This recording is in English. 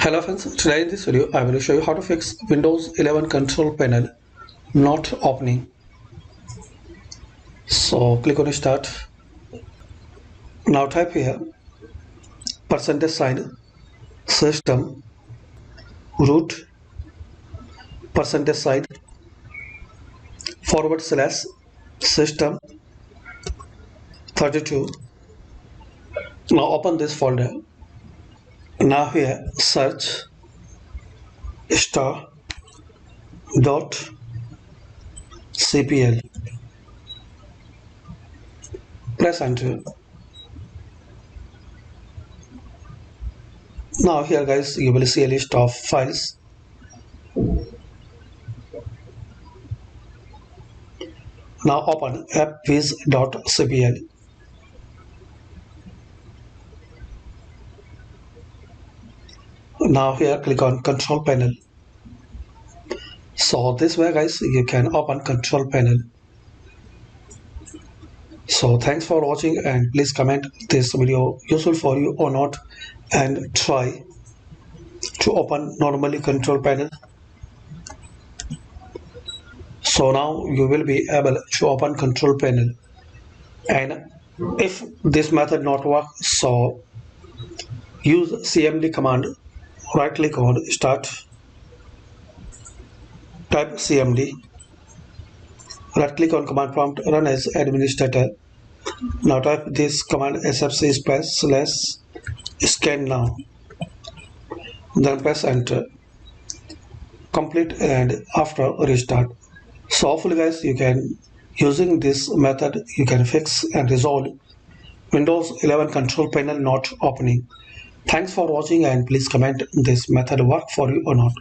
Hello friends, today in this video I will show you how to fix Windows 11 control panel not opening. So click on start. Now type here %sign system root %sign / system 32. Now open this folder. Now here search star.cpl. Press enter. Now here guys you will see a list of files. Now open appwiz.cpl. Now here click on control panel. So this way guys you can open control panel. So thanks for watching and please comment this video useful for you or not and try to open normally control panel. So now you will be able to open control panel, and if this method not work, so use cmd command. Right click on start, type cmd, right click on command prompt, run as administrator. Now type this command sfc/scan now, then press enter, complete, and after restart. So hopefully guys you can, using this method you can fix and resolve Windows 11 control panel not opening. Thanks for watching and please comment this method work for you or not.